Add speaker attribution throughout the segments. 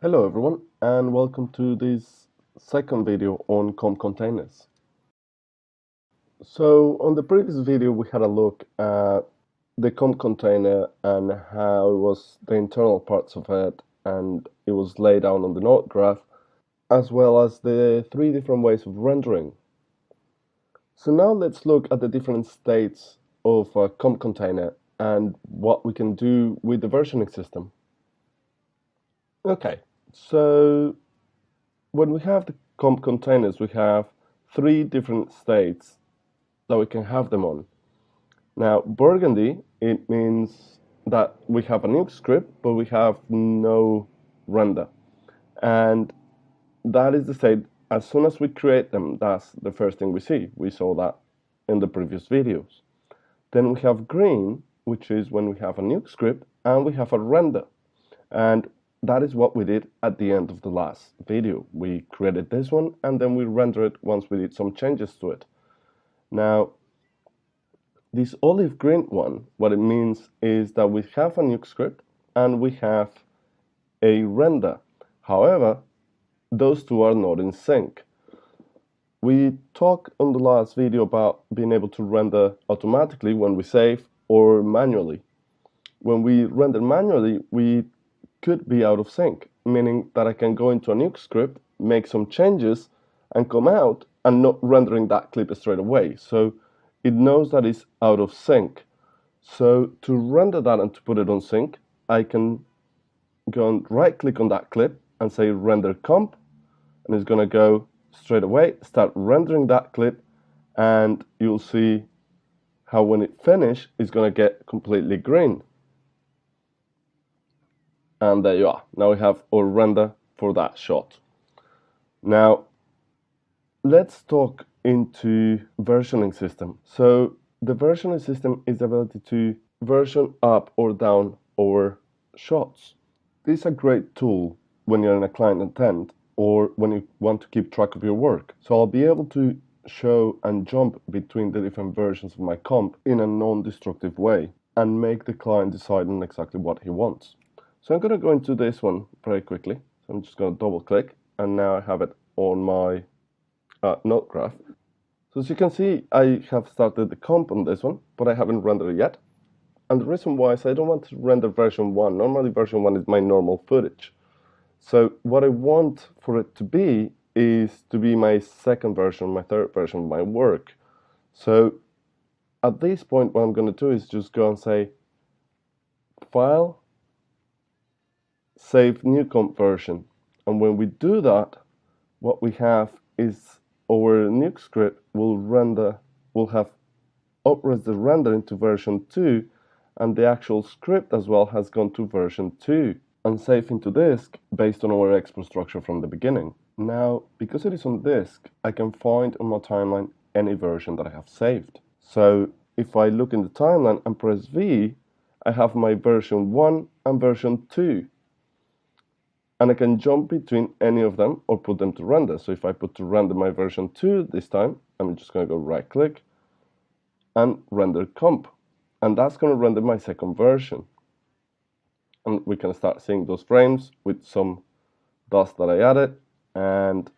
Speaker 1: Hello everyone, and welcome to this second video on comp containers. So on the previous video we had a look at the comp container and how it was the internal parts of it, and it was laid out on the node graph, as well as the three different ways of rendering. So now let's look at the different states of a comp container and what we can do with the versioning system. Okay, so when we have the comp containers, we have three different states that we can have them on. Now, burgundy, it means that we have a Nuke script, but we have no render. And that is the state, as soon as we create them, that's the first thing we see. We saw that in the previous videos. Then we have green, which is when we have a Nuke script and we have a render. And that is what we did at the end of the last video. We created this one and then we rendered it once we did some changes to it. Now, this olive green one, what it means is that we have a Nuke script and we have a render. However, those two are not in sync. We talked on the last video about being able to render automatically when we save or manually. When we render manually, we could be out of sync, meaning that I can go into a Nuke script, make some changes, and come out and not rendering that clip straight away. So it knows that it's out of sync. So to render that and to put it on sync, I can go and right click on that clip and say render comp, and it's going to go straight away, start rendering that clip, and you'll see how when it finishes, it's going to get completely green. And there you are. Now we have our render for that shot. Now, let's talk into versioning system. So the versioning system is the ability to version up or down our shots. This is a great tool when you're in a client intent or when you want to keep track of your work. So I'll be able to show and jump between the different versions of my comp in a non-destructive way and make the client decide on exactly what he wants. So I'm going to go into this one very quickly. So I'm just going to double click and now I have it on my node graph. So as you can see, I have started the comp on this one, but I haven't rendered it yet. And the reason why is I don't want to render version 1. Normally version 1 is my normal footage. So what I want for it to be is to be my second version, my third version of my work. So at this point, what I'm going to do is just go and say, File, Save New Comp Version. And when we do that, what we have is our Nuke script will have upres the render into version 2, and the actual script as well has gone to version 2 and saved into disk based on our export structure from the beginning. Now, because it is on disk, I can find on my timeline any version that I have saved. So if I look in the timeline and press V, I have my version 1 and version 2. And I can jump between any of them or put them to render. So if I put to render my version 2 this time, I'm just going to go right click and render comp. And that's going to render my second version. And we can start seeing those frames with some dust that I added. And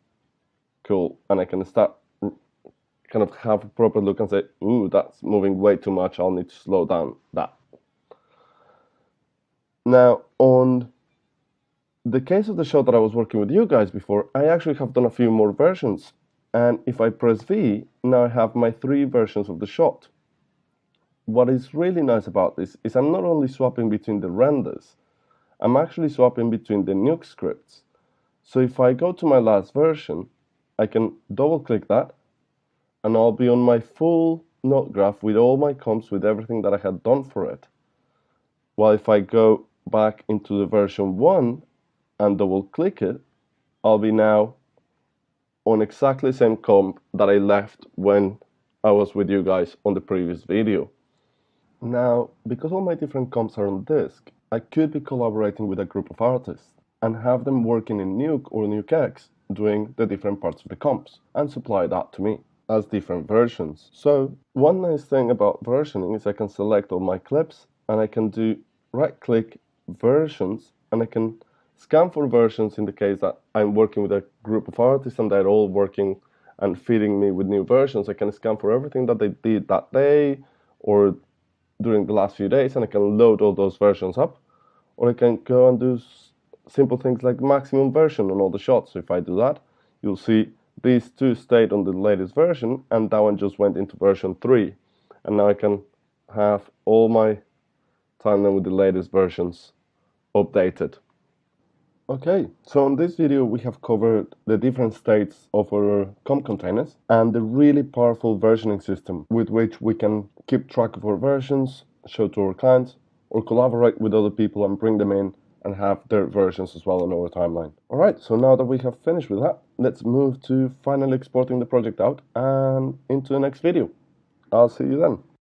Speaker 1: cool. And I can start kind of have a proper look and say, ooh, that's moving way too much. I'll need to slow down that. Now, on the case of the shot that I was working with you guys before, I actually have done a few more versions. And if I press V, now I have my 3 versions of the shot. What is really nice about this is I'm not only swapping between the renders, I'm actually swapping between the Nuke scripts. So if I go to my last version, I can double click that and I'll be on my full node graph with all my comps with everything that I had done for it. While if I go back into the version 1 and double click it, I'll be now on exactly the same comp that I left when I was with you guys on the previous video. Now, because all my different comps are on disk, I could be collaborating with a group of artists and have them working in Nuke or NukeX doing the different parts of the comps and supply that to me as different versions. So one nice thing about versioning is I can select all my clips and I can do right click versions and I can scan for versions in the case that I'm working with a group of artists and they're all working and feeding me with new versions. I can scan for everything that they did that day or during the last few days, and I can load all those versions up. Or I can go and do simple things like maximum version on all the shots. So if I do that, you'll see these two stayed on the latest version, and that one just went into version 3. And now I can have all my timeline with the latest versions updated. Okay, so in this video we have covered the different states of our comp containers and the really powerful versioning system with which we can keep track of our versions, show to our clients, or collaborate with other people and bring them in and have their versions as well on our timeline. Alright, so now that we have finished with that, let's move to finally exporting the project out and into the next video. I'll see you then.